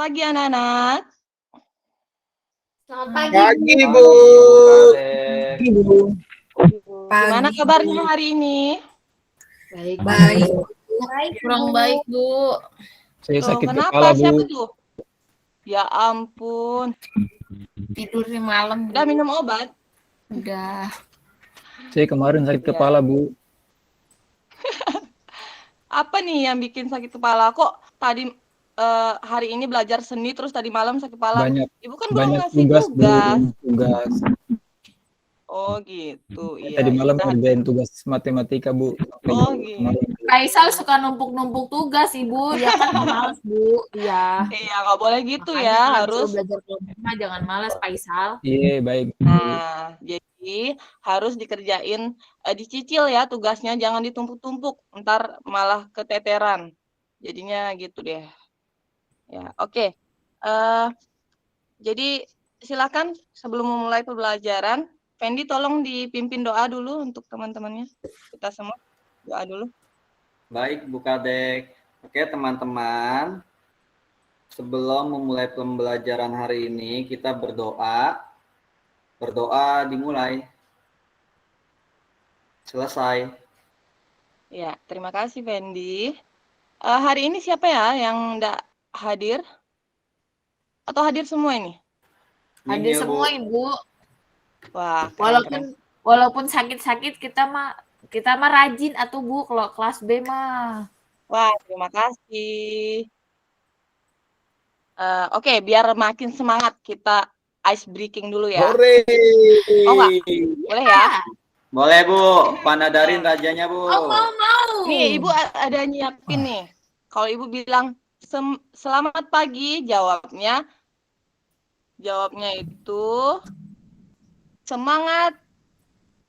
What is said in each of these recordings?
pagi anak-anak. Selamat pagi, Pagi, Bu. Bu. Ibu. Gimana kabarnya hari ini? Baik. Kurang baik, Bu. Saya Loh, sakit kenapa? kepala, Bu. Siapa tuh? Ya ampun. Tidurnya malam, Udah Bu. minum obat? Udah. Saya kemarin sakit kepala, Bu. Apa nih yang bikin sakit kepala? Kok tadi hari ini belajar seni terus tadi malam sakit kepala? Ibu kan belum Banyak ngasih tugas, Bu. tugas. Tugas. Oh gitu. Saya Iya. tadi malam Iya. ngerjain tugas matematika, Bu. Oh gitu. Kaisal suka numpuk-numpuk tugas, Ibu. Dia kan pemalas, Bu. Iya. Iya, nggak boleh gitu Makanya ya. kalau Harus. disuruh belajar kelompok mah jangan malas, Faisal. Iya, baik. Nah, jadi harus dikerjain, dicicil ya tugasnya, jangan ditumpuk-tumpuk, ntar malah keteteran. Jadinya gitu deh. Ya, oke. Jadi silakan sebelum memulai pembelajaran, Fendi tolong dipimpin doa dulu untuk teman-temannya. Kita semua doa dulu. Baik, Bu Kadek. Oke, teman-teman. Sebelum memulai pembelajaran hari ini, kita berdoa. Berdoa dimulai. Selesai. Ya, terima kasih Fendi. Hari ini siapa ya yang nggak hadir? Atau hadir semua ini? Hadir Nihil, semua, Bu. Ibu. Wah, keren. Walaupun sakit-sakit kita mah rajin atuh, Bu, kalau kelas B mah. Wah, terima kasih. Oke, biar makin semangat kita ice breaking dulu ya. Hore. Oh enggak? Boleh ya? Boleh, Bu. Panadarin rajanya, Bu. Mau. Nih, Ibu ada nyiapin nih. Kalau Ibu bilang selamat pagi, jawabnya itu semangat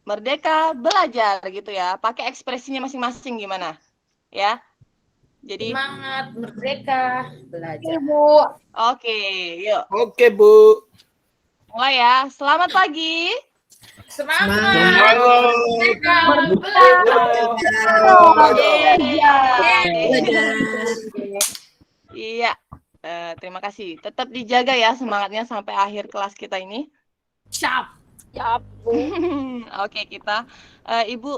merdeka belajar gitu ya. Pakai ekspresinya masing-masing gimana? Ya. Jadi Semangat merdeka belajar. Bu. oke, yuk. Oke, Bu. Mulai ya. Selamat pagi. Semangat Merdeka Iya. Terima kasih. Tetap dijaga ya semangatnya sampai akhir kelas kita ini. Siap. Oke, kita Ibu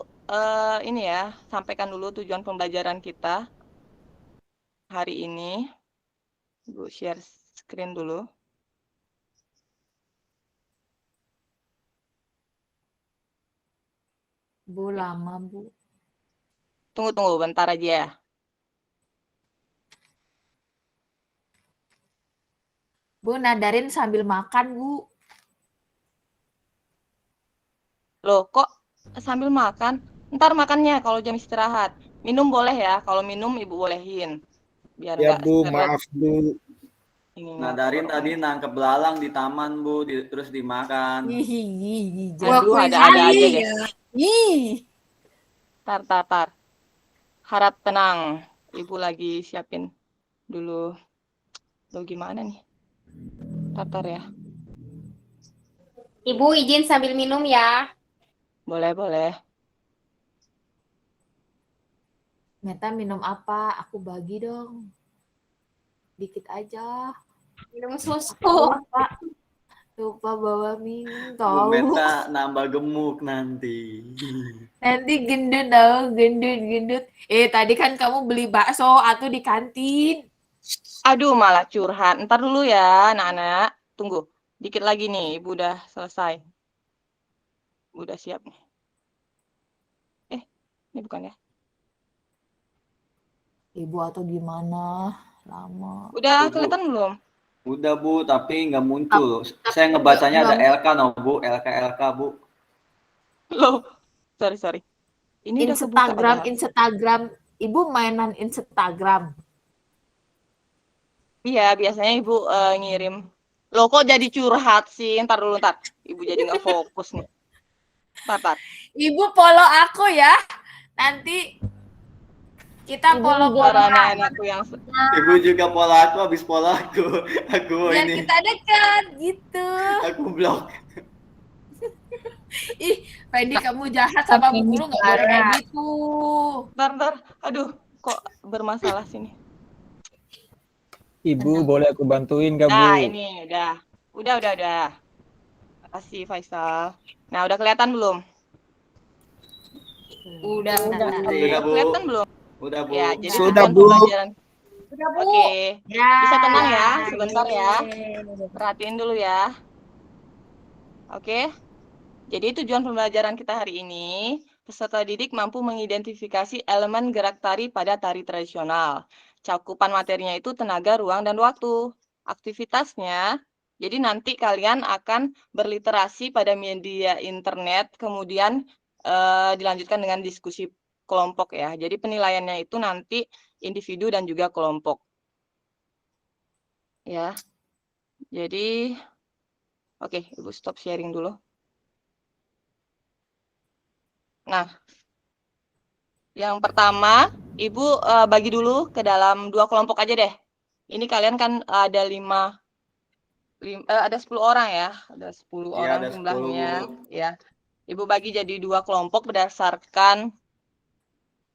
ini ya, sampaikan dulu tujuan pembelajaran kita hari ini. Ibu share screen dulu. Bu, lama, Bu. Tunggu bentar aja ya. Bu, nadarin sambil makan, Bu. Loh, kok sambil makan? Ntar makannya kalau jam istirahat. Minum boleh ya, kalau minum Ibu bolehin. Biar Ya, nggak Bu. seret. Maaf, Bu. Ini Nadarin tadi nangkep belalang di taman, Bu. Terus dimakan. Aduh, ada-ada aja deh. Ih. Tar. Harap tenang. Ibu lagi siapin dulu. Loh, gimana nih? Tar ya. Ibu izin sambil minum ya. Boleh. Meta minum apa? Aku bagi dong. Dikit aja. Minum susu. Lupa bawa minum, Bu tahu. Meta nambah gemuk nanti. Nanti gendut tahu, gendut. Tadi kan kamu beli bakso atau di kantin. Aduh, malah curhat. Ntar dulu ya, anak-anak. Tunggu. Dikit lagi nih, Ibu udah selesai. Ibu udah siap nih. Ini bukan ya? Ibu atau gimana? Lama. Udah Bu. kelihatan belum? Udah, Bu, tapi nggak muncul. Saya ngebacanya ada LK, no, Bu. LK, Bu. Loh, sorry. Ini udah kebuka padahal. Instagram. Ibu mainan Instagram. Iya, biasanya Ibu ngirim. Loh, kok jadi curhat sih? Ntar dulu. Ibu jadi nggak fokus nih. Ntar. Ibu follow aku ya. Nanti kita follow anak-anakku yang Ibu juga pola aku, habis pola aku. Aku biar ini. kita dekat gitu. Aku blok. Ih, Fendi kamu jahat sama Bu Guru, nggak boleh kayak gitu. Ntar. Aduh, kok bermasalah sini. Ibu, boleh aku bantuin gak, Nah, Bu? ini udah. Udah. Makasih Faisal. Nah, udah kelihatan belum? Udah. Sudah, Bu. Kelihatan belum? Udah, Bu. Ya, jadi Sudah, tujuan Bu. pembelajaran. Udah, Bu. Oke. Ya. Bisa tenang ya, sebentar ya. Yeay. Perhatiin dulu ya. Oke. Jadi tujuan pembelajaran kita hari ini, peserta didik mampu mengidentifikasi elemen gerak tari pada tari tradisional. Cakupan materinya itu tenaga, ruang, dan waktu. Aktivitasnya, jadi nanti kalian akan berliterasi pada media internet, kemudian dilanjutkan dengan diskusi kelompok ya. Jadi penilaiannya itu nanti individu dan juga kelompok. Ya. Jadi, oke, Ibu stop sharing dulu. Nah, yang pertama, Ibu bagi dulu ke dalam 2 kelompok aja deh. Ini kalian kan ada 10 orang ya, ada 10 Iya, orang ada 10, jumlahnya, Bu. ya. Ibu bagi jadi 2 kelompok berdasarkan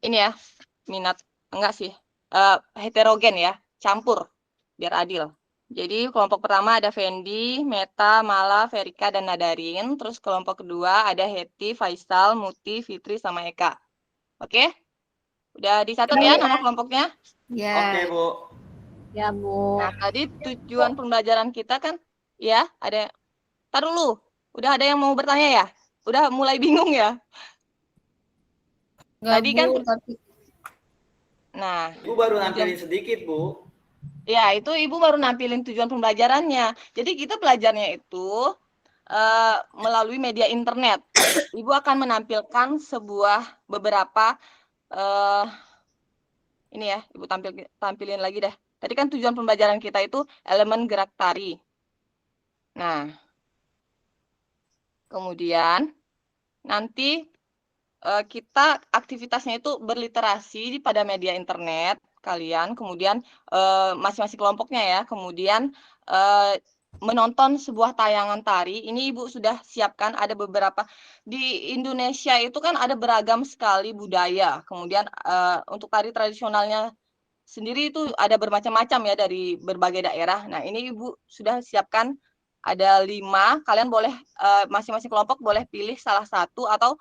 ini ya, minat enggak sih, heterogen ya, campur biar adil. Jadi kelompok pertama ada Fendi, Meta, Mala, Verika, dan Nadarin. Terus kelompok kedua ada Heti, Faisal, Muti, Fitri, sama Eka. Oke? Udah dicatat ya nama kelompoknya? Ya. Oke, Bu. Ya, Bu. Nah, tadi tujuan pembelajaran kita kan, ya, ada. Tar dulu, udah ada yang mau bertanya ya? Udah mulai bingung ya? Enggak, Tadi Bu, kan, tapi nah, Bu baru nampilin sedikit, Bu. ya itu Ibu baru nampilin tujuan pembelajarannya. Jadi kita belajarnya itu melalui media internet. Ibu akan menampilkan beberapa ini ya, Ibu tampilin lagi deh. Tadi kan tujuan pembelajaran kita itu elemen gerak tari. Nah, kemudian nanti kita aktivitasnya itu berliterasi pada media internet kalian, kemudian masing-masing kelompoknya ya, kemudian menonton sebuah tayangan tari. Ini Ibu sudah siapkan ada beberapa. Di Indonesia itu kan ada beragam sekali budaya. Kemudian untuk tari tradisionalnya sendiri itu ada bermacam-macam ya dari berbagai daerah. Nah, ini Ibu sudah siapkan ada 5. Kalian boleh masing-masing kelompok boleh pilih salah satu atau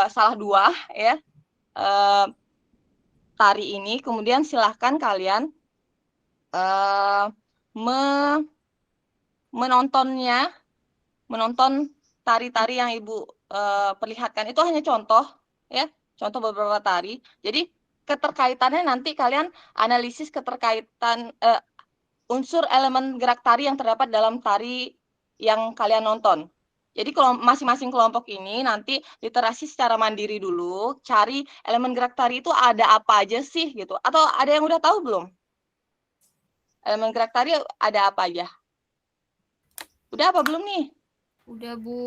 salah 2 ya tari ini. Kemudian silahkan kalian menonton tari-tari yang Ibu perlihatkan. Itu hanya contoh ya, contoh beberapa tari. Jadi keterkaitannya nanti kalian analisis keterkaitan unsur elemen gerak tari yang terdapat dalam tari yang kalian nonton. Jadi kalau masing-masing kelompok ini nanti literasi secara mandiri dulu, cari elemen gerak tari itu ada apa aja sih gitu. Atau ada yang udah tahu belum? Elemen gerak tari ada apa aja? Udah apa belum nih? udah, Bu.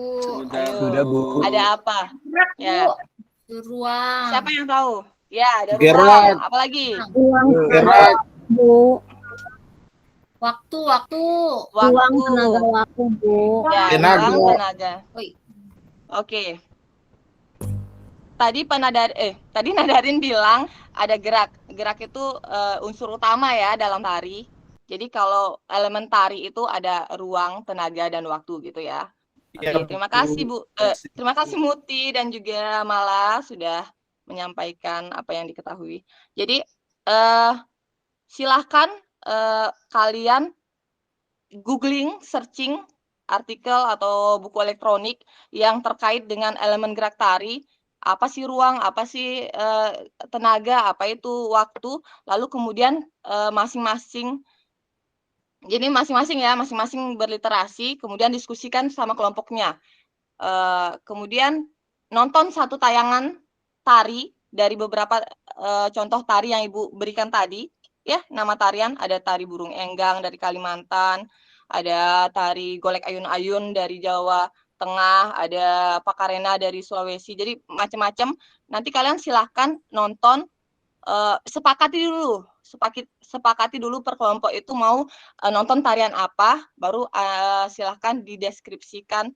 Ayo. Sudah, Bu. Ada apa? Gerak, Ya. Bu. Ruang. Siapa yang tahu? Ya, ada Gerak. ruang. Apa lagi? Gerak. Bu, Waktu. ruang tenaga waktu, Bu. Ya, Tenaga. ruang tenaga. Oi. Oke. Tadi Nadarin bilang ada gerak. Gerak itu unsur utama ya dalam tari. Jadi kalau elemen tari itu ada ruang, tenaga, dan waktu gitu ya. Oke, terima kasih Bu. Terima kasih Muti dan juga Mala sudah menyampaikan apa yang diketahui. Jadi silahkan kalian googling, searching artikel atau buku elektronik yang terkait dengan elemen gerak tari. Apa sih ruang, apa sih tenaga, apa itu waktu, lalu kemudian masing-masing berliterasi, kemudian diskusikan sama kelompoknya. Kemudian nonton satu tayangan tari dari beberapa contoh tari yang Ibu berikan tadi, ya, nama tarian ada tari burung enggang dari Kalimantan, ada tari golek ayun-ayun dari Jawa Tengah, ada pakarena dari Sulawesi. Jadi macam-macam. Nanti kalian silahkan nonton, sepakati dulu per kelompok itu mau nonton tarian apa, baru silahkan didiskusikan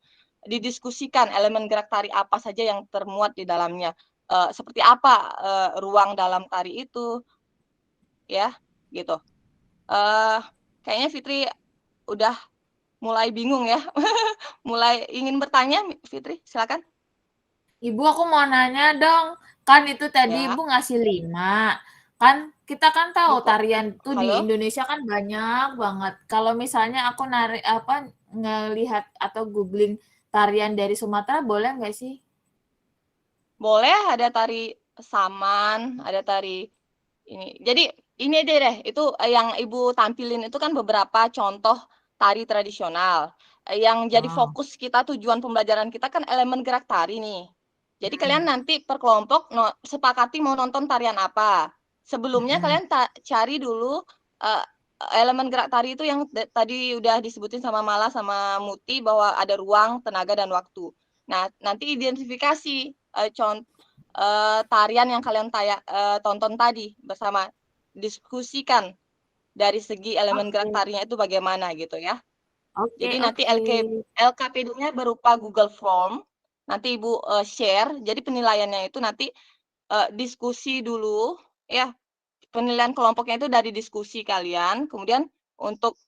elemen gerak tari apa saja yang termuat di dalamnya. Seperti apa ruang dalam tari itu, ya, gitu. Kayaknya Fitri udah mulai bingung ya. Mulai ingin bertanya, Fitri, silakan. Ibu, aku mau nanya dong. Kan itu tadi Ya. Ibu ngasih 5. Kan kita kan tahu Ibu, tarian tuh di halo? Indonesia kan banyak banget. Kalau misalnya aku ngelihat atau googling tarian dari Sumatera boleh nggak sih? Boleh, ada tari saman, ada tari ini. Jadi ini aja deh, itu yang Ibu tampilin itu kan beberapa contoh tari tradisional. Yang jadi Oh. fokus kita, tujuan pembelajaran kita kan elemen gerak tari nih. Jadi kalian nanti per kelompok sepakati mau nonton tarian apa. Sebelumnya kalian cari dulu elemen gerak tari itu yang tadi udah disebutin sama Mala sama Muti bahwa ada ruang, tenaga, dan waktu. Nah, nanti identifikasi tarian yang kalian tonton tadi bersama, diskusikan dari segi elemen gerak tarinya itu bagaimana gitu ya. Jadi nanti LKPD-nya berupa Google Form, nanti Ibu share, jadi penilaiannya itu nanti diskusi dulu ya, penilaian kelompoknya itu dari diskusi kalian, kemudian untuk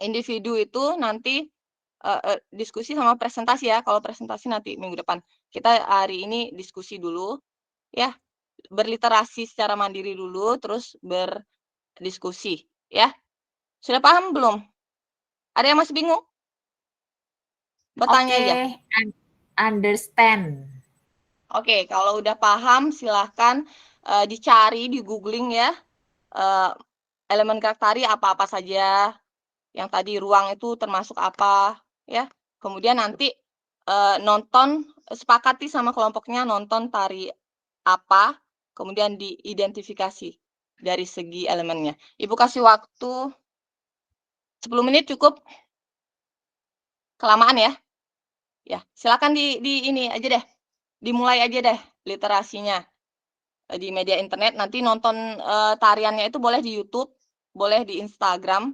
individu itu nanti diskusi sama presentasi ya. Kalau presentasi nanti minggu depan. Kita hari ini diskusi dulu ya, berliterasi secara mandiri dulu, terus berdiskusi ya. Sudah paham belum? Ada yang masih bingung? Bertanya aja. Understand. Oke, kalau udah paham silahkan dicari di googling ya, elemen gerak tari apa-apa saja. Yang tadi ruang itu termasuk apa ya. Kemudian nanti nonton, sepakati sama kelompoknya nonton tari apa, kemudian diidentifikasi dari segi elemennya. Ibu kasih waktu 10 menit cukup? Kelamaan ya? Ya, silakan di ini aja deh. Dimulai aja deh literasinya di media internet. Nanti nonton tariannya itu boleh di YouTube, boleh di Instagram.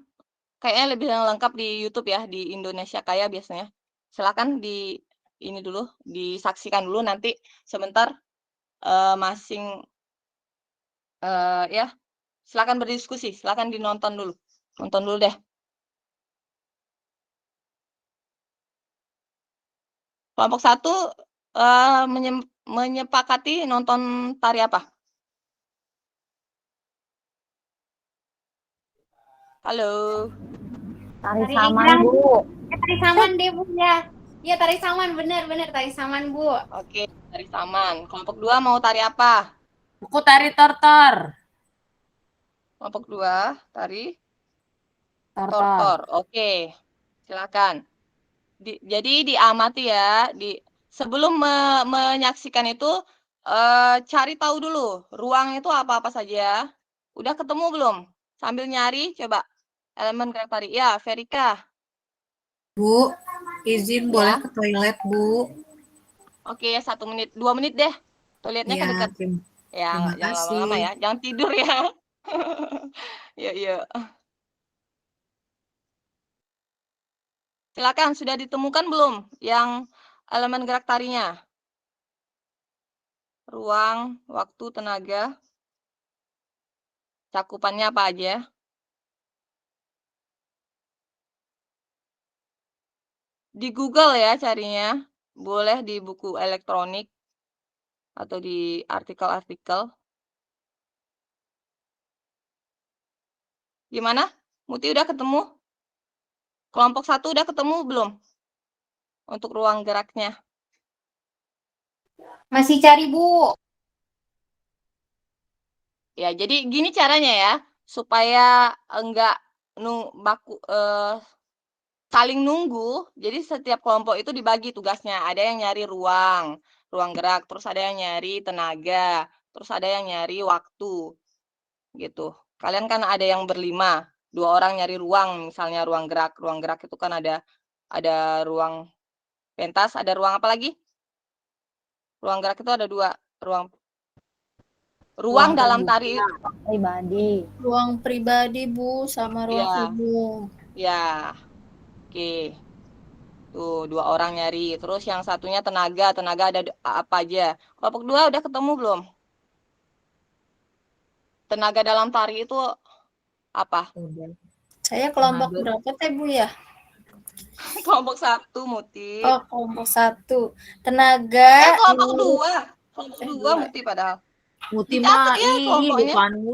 Kayaknya lebih lengkap di YouTube ya, di Indonesia Kaya biasanya. Silakan di ini dulu, disaksikan dulu nanti sebentar ya. Silakan berdiskusi, silakan dinonton dulu. Nonton dulu deh. Kelompok 1 menyepakati nonton tari apa? Halo. Tari saman, Bu. Tari saman deh, Bu ya. Iya, tari saman, bener tari saman, Bu. Oke, tari saman. Kelompok 2 mau tari apa? Aku tari tortor. Kelompok 2 tari Tortor. tortor. Oke, silakan. Jadi diamati ya. Sebelum menyaksikan itu cari tahu dulu ruang itu apa-apa saja. Udah ketemu belum? Sambil nyari coba elemen gerak tari. Ya, Verika. Bu, izin Ya. boleh ke toilet, Bu? Oke, 1 menit, 2 menit deh. Toiletnya Ya, kan dekat. Ya, terima jangan kasih. lama-lama ya. Jangan tidur ya. Yuk. Silakan, sudah ditemukan belum yang elemen gerak tarinya? Ruang, waktu, tenaga. Cakupannya apa aja? Di Google ya carinya. Boleh di buku elektronik atau di artikel-artikel. Gimana? Muti udah ketemu? Kelompok 1 udah ketemu belum? Untuk ruang geraknya. Masih cari, Bu. Ya, jadi gini caranya ya. Supaya enggak saling nunggu. Jadi setiap kelompok itu dibagi tugasnya. Ada yang nyari ruang gerak, terus ada yang nyari tenaga, terus ada yang nyari waktu. Gitu. Kalian kan ada yang berlima, 2 orang nyari ruang, misalnya ruang gerak. Ruang gerak itu kan ada ruang pentas, ada ruang apa lagi? Ruang gerak itu ada 2, ruang dalam tari. Pribadi. Ruang pribadi, Bu, sama ruang Ya. umum. Ya. Oke. Tuh, 2 orang nyari. Terus yang satunya tenaga ada apa aja. Kelompok 2 udah ketemu belum? Tenaga dalam tari itu Apa? Udah. Saya kelompok Mengambil. berapa teh Bu ya? Kelompok 1, Muti. Oh, kelompok 1. Tenaga. Kelompok 2. Kelompok 2, Muti padahal. Muti Dicatat mah, ya kelompoknya. bukanmu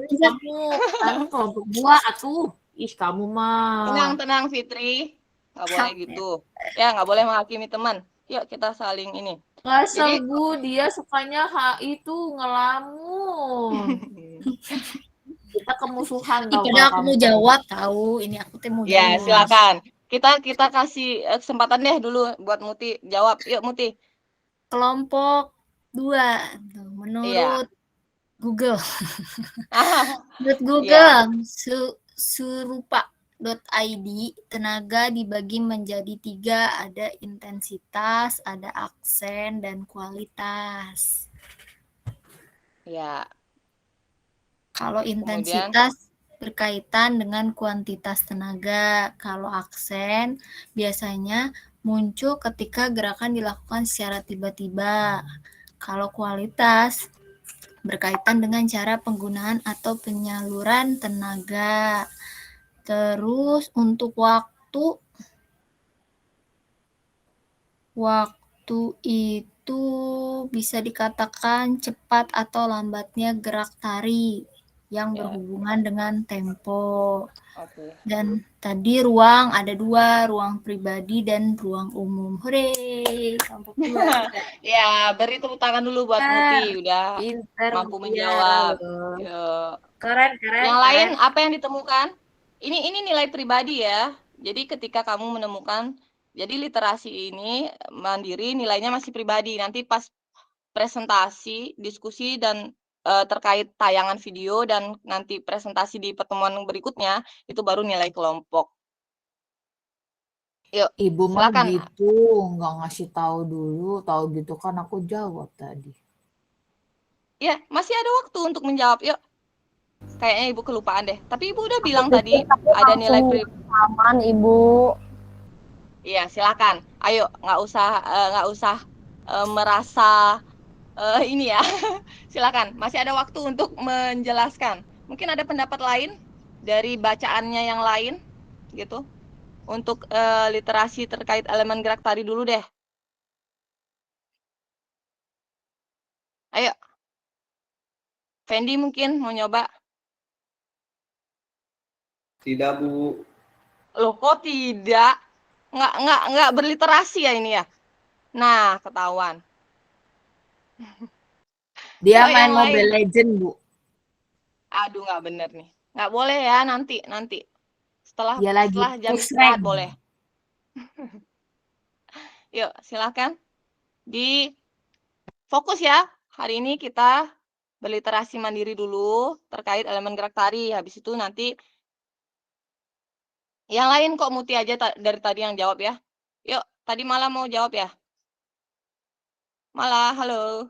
kamu kelompok 2 atuh. Ih, kamu mah. Tenang, Fitri. Nggak boleh gitu. Ya, nggak boleh menghakimi teman. Yuk, kita saling ini. Ngasal Jadi- Bu, dia sukanya itu ngelamun. Kita kemusuhan tau Padahal aku kalau mau kamu. jawab tahu. Ini aku teh mau Ya, jawab. silakan. Kita kasih kesempatan deh dulu buat Muti jawab. Yuk, Muti. Kelompok 2. Menurut Google. Menurut Google, surupa.id, tenaga dibagi menjadi 3, ada intensitas, ada aksen, dan kualitas. Ya. Kalau intensitas berkaitan dengan kuantitas tenaga, kalau aksen biasanya muncul ketika gerakan dilakukan secara tiba-tiba. Kalau kualitas berkaitan dengan cara penggunaan atau penyaluran tenaga. Terus untuk waktu itu bisa dikatakan cepat atau lambatnya gerak tari yang berhubungan dengan tempo. Oke. Dan tadi ruang ada 2, ruang pribadi dan ruang umum. Hore, kelompok 2. Ya, beri tepuk tangan dulu buat Muti, udah Pinter, mampu Mutiara menjawab. loh. Yuk. Keren. Yang lain apa yang ditemukan? Ini nilai pribadi ya. Jadi ketika kamu menemukan, jadi literasi ini mandiri nilainya masih pribadi. Nanti pas presentasi, diskusi dan terkait tayangan video dan nanti presentasi di pertemuan berikutnya itu baru nilai kelompok. Yuk, Ibu mah silakan. gitu, nggak ngasih tahu dulu, tahu gitu kan aku jawab tadi. Ya, masih ada waktu untuk menjawab. Yuk. Kayaknya Ibu kelupaan deh. Tapi Ibu udah bilang tadi ada nilai Aman, Ibu. Iya, silakan. Ayo, nggak usah merasa ini ya. Silakan. Masih ada waktu untuk menjelaskan. Mungkin ada pendapat lain dari bacaannya yang lain, gitu. Untuk literasi terkait elemen gerak tari dulu deh. Ayo. Fendi mungkin mau nyoba. Tidak, Bu. Loh, kok tidak? Nggak berliterasi ya ini ya? Nah, ketahuan. Dia Yuk, main yang lain. Mobile Legend, Bu. Aduh, nggak bener nih. Nggak boleh ya, nanti. Setelah Dia lagi jam push istirahat rank. boleh. Yuk, silakan. Di fokus ya. Hari ini kita berliterasi mandiri dulu terkait elemen gerak tari. Habis itu nanti yang lain kok Muti aja dari tadi yang jawab ya. Yuk, tadi malah mau jawab ya. Malah, halo.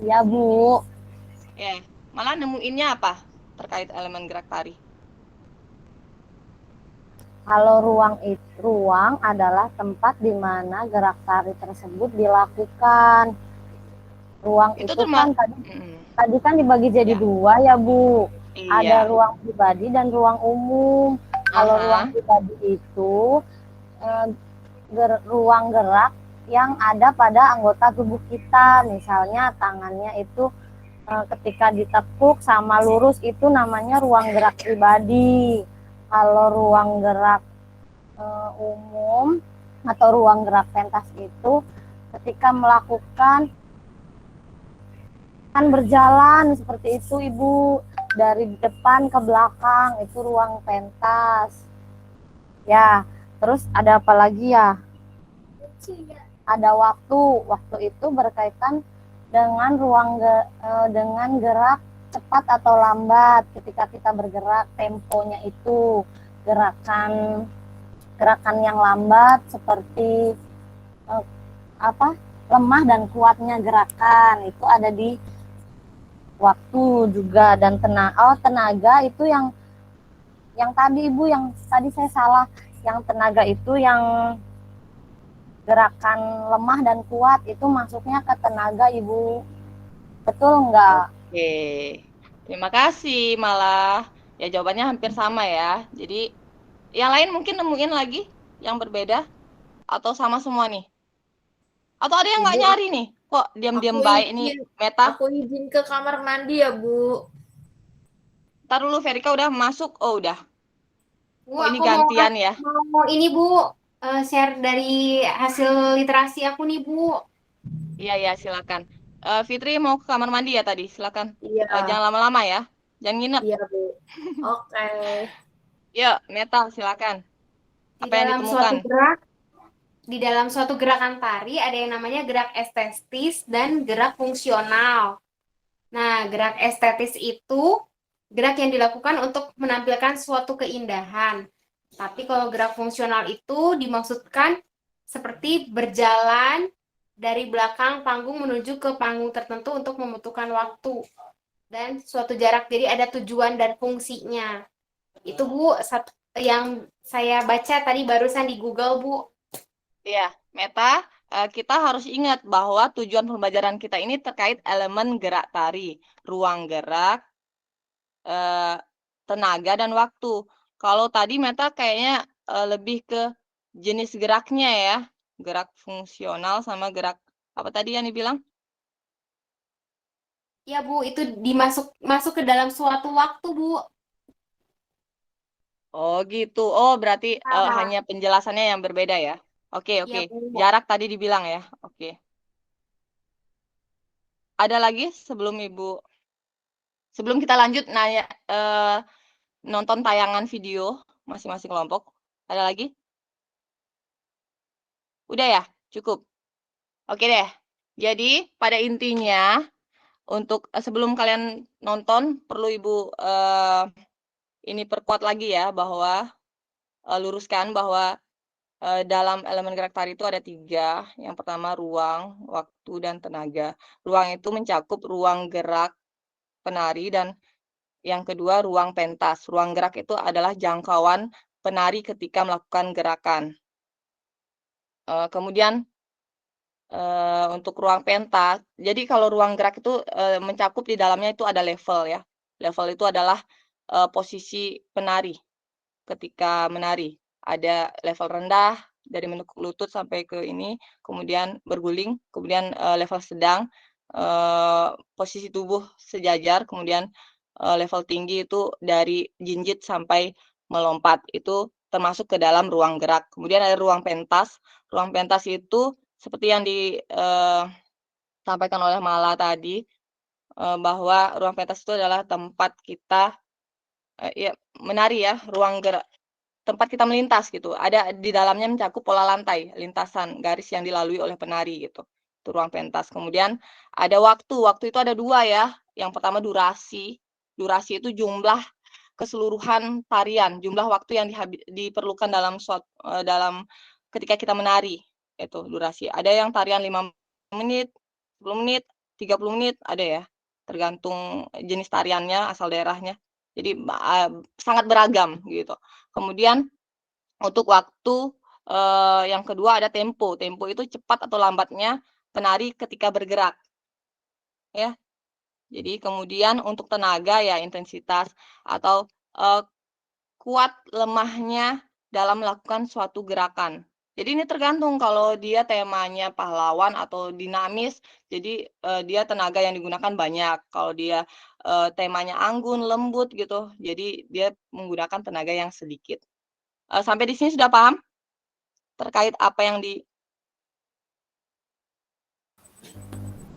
Ya, Bu. Ya, malah nemuinnya apa terkait elemen gerak tari? Kalau ruang adalah tempat di mana gerak tari tersebut dilakukan. Ruang itu kan tadi kan dibagi jadi Ya. 2 ya, Bu. Iya. Ada ruang pribadi dan ruang umum. Kalau ruang pribadi itu ruang gerak yang ada pada anggota tubuh kita. Misalnya tangannya itu ketika ditekuk sama lurus itu namanya ruang gerak pribadi. Kalau ruang gerak umum atau ruang gerak pentas itu ketika melakukan kan berjalan seperti itu, Ibu, dari depan ke belakang, itu ruang pentas. Ya, terus ada apa lagi ya? Ada waktu itu berkaitan dengan dengan gerak cepat atau lambat. Ketika kita bergerak, temponya itu gerakan yang lambat seperti lemah dan kuatnya gerakan itu ada di waktu juga. Dan tenaga itu yang tadi Ibu, yang tadi saya salah, yang tenaga itu yang gerakan lemah dan kuat itu masuknya ke tenaga, Ibu. Betul nggak? Oke. Terima kasih malah. Ya jawabannya hampir sama ya. Jadi yang lain mungkin nemuin lagi yang berbeda atau sama semua nih? Atau ada yang nggak Ibu, nyari nih? Kok diam-diam aku baik nih, izin, Meta? aku izin ke kamar mandi ya, Bu. Ntar dulu Verika udah masuk. Oh udah. Bu, Oh ini aku gantian ya. mau ini Bu, share dari hasil literasi aku nih Bu. Iya ya silakan. Fitri mau ke kamar mandi ya tadi. Silakan. Iya, Jangan lama-lama ya. Jangan nginep. iya, Bu. Oke. Yuk, Meta silakan. Di Apa yang dalam ditemukan? di dalam suatu gerakan tari ada yang namanya gerak estetis dan gerak fungsional. Nah, gerak estetis itu gerak yang dilakukan untuk menampilkan suatu keindahan. Tapi kalau gerak fungsional itu dimaksudkan seperti berjalan dari belakang panggung menuju ke panggung tertentu untuk membutuhkan waktu dan suatu jarak. Jadi ada tujuan dan fungsinya. Itu Bu, yang saya baca tadi barusan di Google Bu. Iya, Meta, kita harus ingat bahwa tujuan pembelajaran kita ini terkait elemen gerak tari, ruang gerak, tenaga, dan waktu. Kalau tadi Meta kayaknya lebih ke jenis geraknya ya, gerak fungsional sama gerak apa tadi yang dibilang? Ya Bu, itu masuk ke dalam suatu waktu Bu. Oh gitu. Oh berarti Nah, hanya penjelasannya yang berbeda ya. Oke, ya oke. Bu. Jarak tadi dibilang ya. Oke. Ada lagi sebelum kita lanjut nanya nonton tayangan video masing-masing kelompok. Ada lagi? Udah ya? Cukup. Oke deh. Jadi pada intinya untuk sebelum kalian nonton perlu Ibu ini perkuat lagi ya bahwa luruskan bahwa dalam elemen gerak tari itu ada 3. Yang pertama ruang, waktu, dan tenaga. Ruang itu mencakup ruang gerak penari dan yang kedua ruang pentas. Ruang gerak itu adalah jangkauan penari ketika melakukan gerakan. Kemudian untuk ruang pentas, jadi kalau ruang gerak itu mencakup di dalamnya itu ada level ya. Level itu adalah posisi penari ketika menari. Ada level rendah dari menekuk lutut sampai ke ini, kemudian berguling, kemudian level sedang, posisi tubuh sejajar, kemudian level tinggi itu dari jinjit sampai melompat. Itu termasuk ke dalam ruang gerak. Kemudian ada ruang pentas. Ruang pentas itu seperti yang disampaikan oleh Mala tadi, bahwa ruang pentas itu adalah tempat kita ya menari ya, ruang gerak tempat kita melintas gitu. Ada di dalamnya mencakup pola lantai, lintasan garis yang dilalui oleh penari gitu. Itu ruang pentas. Kemudian ada waktu. Waktu itu ada 2 ya. Yang pertama durasi. Durasi itu jumlah keseluruhan tarian, jumlah waktu yang diperlukan dalam ketika kita menari. Itu durasi. Ada yang tarian 5 menit, 10 menit, 30 menit, ada ya. Tergantung jenis tariannya, asal daerahnya. Jadi sangat beragam gitu. Kemudian untuk waktu yang kedua ada tempo. Tempo itu cepat atau lambatnya penari ketika bergerak. Ya. Jadi kemudian untuk tenaga ya intensitas atau kuat lemahnya dalam melakukan suatu gerakan. Jadi ini tergantung kalau dia temanya pahlawan atau dinamis, jadi dia tenaga yang digunakan banyak. Kalau dia temanya anggun, lembut gitu, jadi dia menggunakan tenaga yang sedikit. Sampai di sini sudah paham terkait apa yang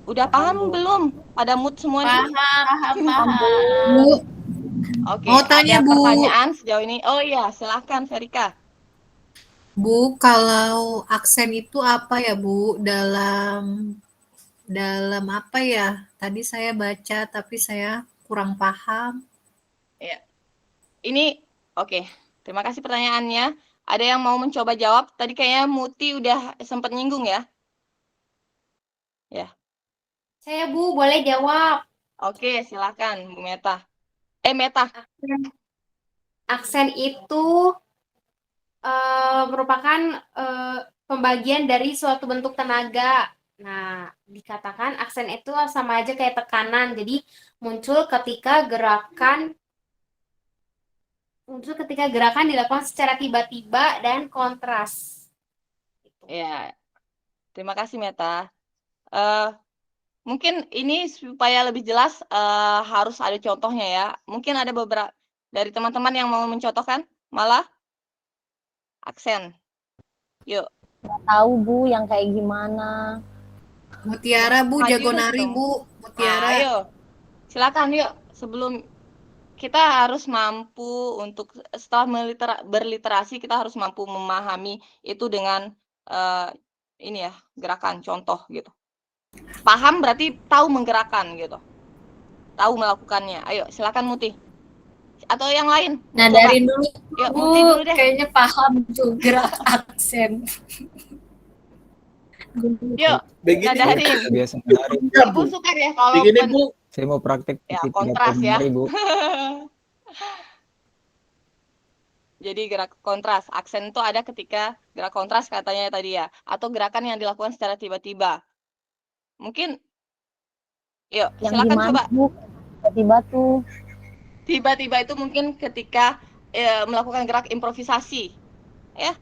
udah paham belum? Pada mood semua nih? Paham. Bu, Oke, mau tanya, ada Bu. pertanyaan sejauh ini? Oh iya, silahkan Verika. Bu, kalau aksen itu apa ya, Bu? Dalam apa ya? Tadi saya baca tapi saya kurang paham. Ya. Ini oke. Terima kasih pertanyaannya. Ada yang mau mencoba jawab? Tadi kayaknya Muti udah sempat nyinggung ya. Ya. Saya Bu, boleh jawab. Oke, silakan Bu Meta. Meta. Aksen itu merupakan pembagian dari suatu bentuk tenaga. Nah, dikatakan aksen itu sama aja kayak tekanan. Jadi muncul ketika gerakan dilakukan secara tiba-tiba dan kontras. Ya, terima kasih Meta. Mungkin ini supaya lebih jelas harus ada contohnya ya. Mungkin ada beberapa dari teman-teman yang mau mencontohkan malah aksen. Yuk. Nggak tahu Bu yang kayak gimana. Mutiara Bu, Maju jago dong. nari Bu. Mutiara. Ayo, silakan yuk. Sebelum kita harus mampu untuk setelah berliterasi, kita harus mampu memahami itu dengan ini ya, gerakan contoh gitu. Paham berarti tahu menggerakkan gitu. Tahu melakukannya. Ayo, silakan Muti. Atau yang lain. Nah, Coba. dari dulu Yuk, Bu, Muti dulu deh. kayaknya paham tuh gerak aksen. Yuk, nadarin. Biasa menari. Ibu suka ya kalau Saya mau praktek ya, ketika kontras ya. menari, Bu. Jadi gerak kontras, aksen itu ada ketika gerak kontras katanya tadi ya, atau gerakan yang dilakukan secara tiba-tiba. Mungkin, yuk Yang silakan gimana coba. Bu? Tiba-tiba tuh. Tiba-tiba itu mungkin ketika melakukan gerak improvisasi, ya,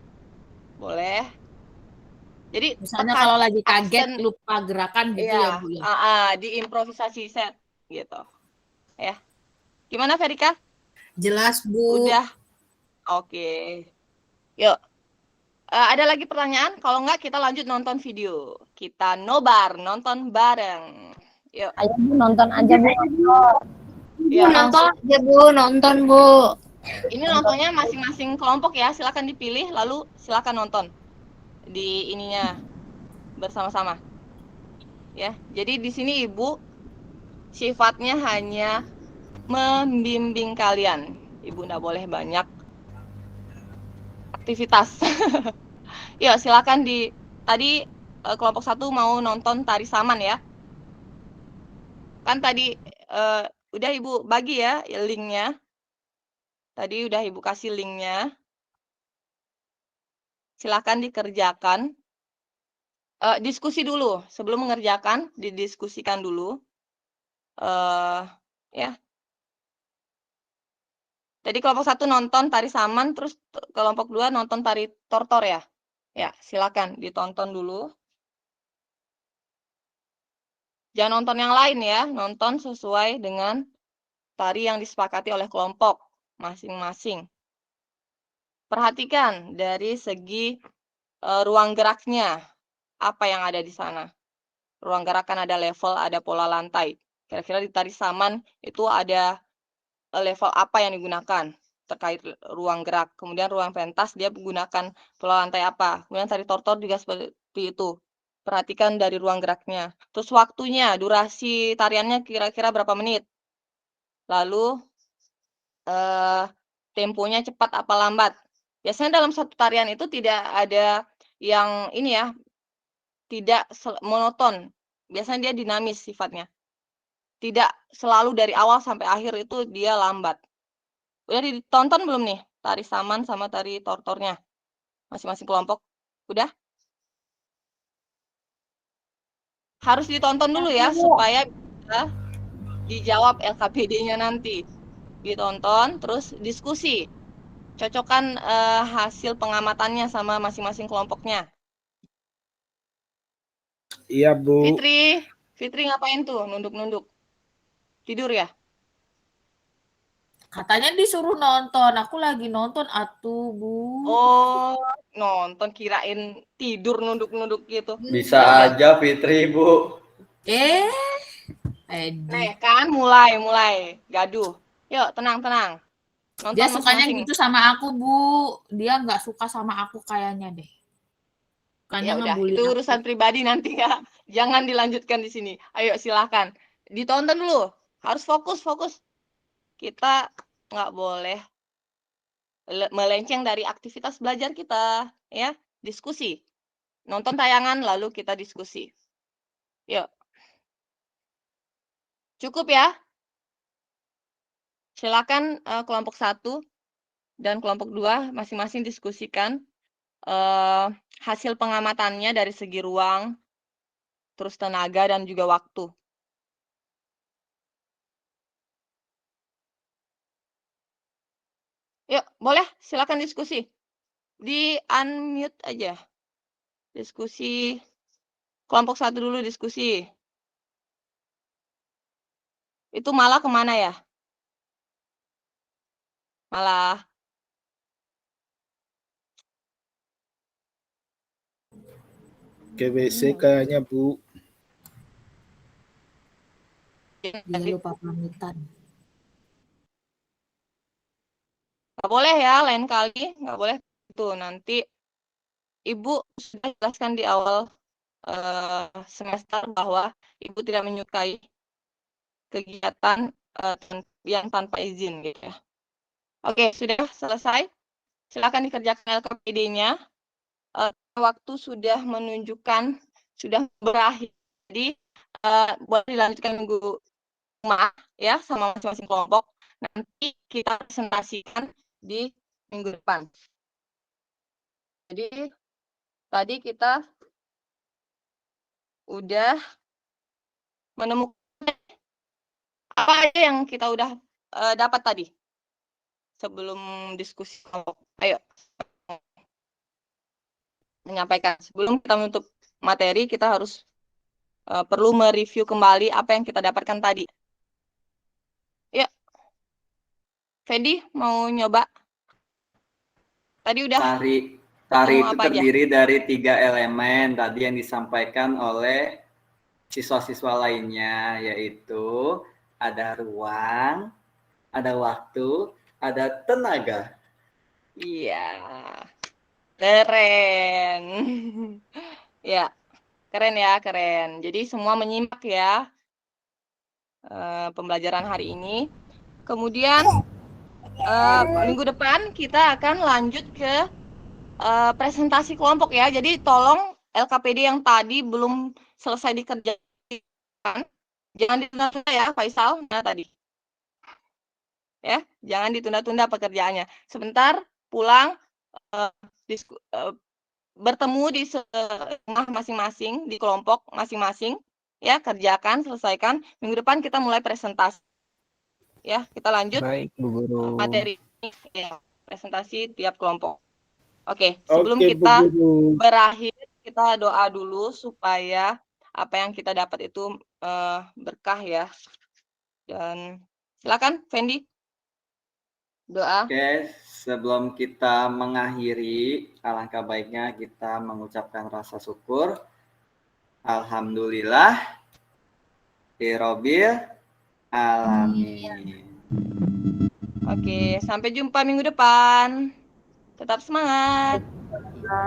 boleh. Jadi Misalnya kalau lagi kaget aksen, lupa gerakan gitu ya Bu ya. di improvisasi set gitu, ya. Gimana Verika? Jelas Bu. Udah, oke. Yuk. Ada lagi pertanyaan? Kalau enggak kita lanjut nonton video. Kita nobar, nonton bareng. Yuk. Ayo Bu nonton aja Bu. Ya, Nonton aja Bu, nonton Bu. ini nontonnya masing-masing kelompok ya. Silakan dipilih, lalu silakan nonton di ininya bersama-sama. Ya, jadi di sini Ibu sifatnya hanya membimbing kalian. Ibu enggak boleh banyak aktivitas. Ya, silakan tadi kelompok 1 mau nonton tari saman ya. Kan tadi udah Ibu bagi ya linknya. Tadi udah Ibu kasih linknya. Silakan dikerjakan. Diskusi dulu. Sebelum mengerjakan, didiskusikan dulu. Ya. Jadi kelompok 1 nonton tari saman, terus kelompok 2 nonton tari tortor ya. Ya, silakan ditonton dulu. Jangan nonton yang lain ya, nonton sesuai dengan tari yang disepakati oleh kelompok masing-masing. Perhatikan dari segi ruang geraknya, apa yang ada di sana. Ruang gerak kan ada level, ada pola lantai. Kira-kira di tari saman itu ada level apa yang digunakan terkait ruang gerak. Kemudian ruang pentas dia menggunakan pola lantai apa. Kemudian tari tortor juga seperti itu. Perhatikan dari ruang geraknya. Terus waktunya, durasi tariannya kira-kira berapa menit. Lalu temponya cepat apa lambat. Biasanya dalam satu tarian itu tidak ada yang ini ya, tidak monoton. Biasanya dia dinamis sifatnya. Tidak selalu dari awal sampai akhir itu dia lambat. Udah ditonton belum nih tari saman sama tari tortornya? Masing-masing kelompok. Udah? Harus ditonton dulu ya supaya bisa dijawab LKPD-nya nanti. Ditonton terus diskusi. Cocokkan hasil pengamatannya sama masing-masing kelompoknya. Iya, Bu. Fitri ngapain tuh nunduk-nunduk? Tidur ya? Katanya disuruh nonton, aku lagi nonton atuh Bu. Oh, nonton kirain tidur nunduk-nunduk gitu. Bisa aja Fitri, Bu. Nih kan mulai gaduh. Yuk, tenang. Nonton Dia sukanya masing-masing. gitu sama aku Bu. Dia nggak suka sama aku kayaknya deh. Ya udah, itu urusan pribadi nanti ya. Jangan dilanjutkan di sini. Ayo silakan. Ditonton dulu. Harus fokus. Kita nggak boleh melenceng dari aktivitas belajar kita, ya. Diskusi. Nonton tayangan lalu kita diskusi. Yuk. Cukup ya? Silakan kelompok 1 dan kelompok 2 masing-masing diskusikan hasil pengamatannya dari segi ruang, terus tenaga dan juga waktu. Yuk, boleh silakan diskusi. Di unmute aja. Diskusi kelompok 1 dulu diskusi. Itu malah kemana ya? Malah Ke WC kayaknya, Bu. Dia lupa pamitan. nggak boleh ya, lain kali nggak boleh itu. Nanti Ibu sudah jelaskan di awal semester bahwa Ibu tidak menyukai kegiatan yang tanpa izin gitu ya. Oke, sudah selesai. Silakan dikerjakan LKPD-nya. Waktu sudah menunjukkan sudah berakhir. Jadi boleh dilanjutkan minggu rumah ya sama masing-masing kelompok. Nanti kita presentasikan di minggu depan. Jadi tadi kita udah menemukan apa aja yang kita udah dapat tadi sebelum diskusi kelompok. Ayo menyampaikan. Sebelum kita menutup materi, kita harus perlu mereview kembali apa yang kita dapatkan tadi. Ya, Fendi mau nyoba? Tadi udah. Tari itu terdiri dari 3 elemen tadi yang disampaikan oleh siswa-siswa lainnya, yaitu ada ruang, ada waktu, ada tenaga. Iya, keren. Ya, keren ya, keren. Jadi semua menyimak ya pembelajaran hari ini. Kemudian minggu depan kita akan lanjut ke presentasi kelompok ya. Jadi tolong LKPD yang tadi belum selesai dikerjakan, jangan ditunda-tunda ya, Faisal. Nah tadi, ya, jangan ditunda-tunda pekerjaannya. Sebentar, pulang, bertemu di rumah masing-masing, di kelompok masing-masing, ya, kerjakan, selesaikan. Minggu depan kita mulai presentasi. Ya, kita lanjut. Baik, Bu Guru. Materi ini, ya, presentasi tiap kelompok. Oke, sebelum kita berakhir, kita doa dulu supaya apa yang kita dapat itu berkah ya. Dan silakan, Fendi. Doa. Oke, sebelum kita mengakhiri, alangkah baiknya kita mengucapkan rasa syukur. Alhamdulillah, Rabbil alamin. Oke, sampai jumpa minggu depan. Tetap semangat.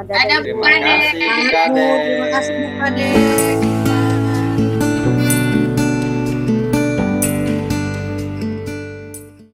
Terima kasih, Bu Kade. Terima kasih, Bu Kade.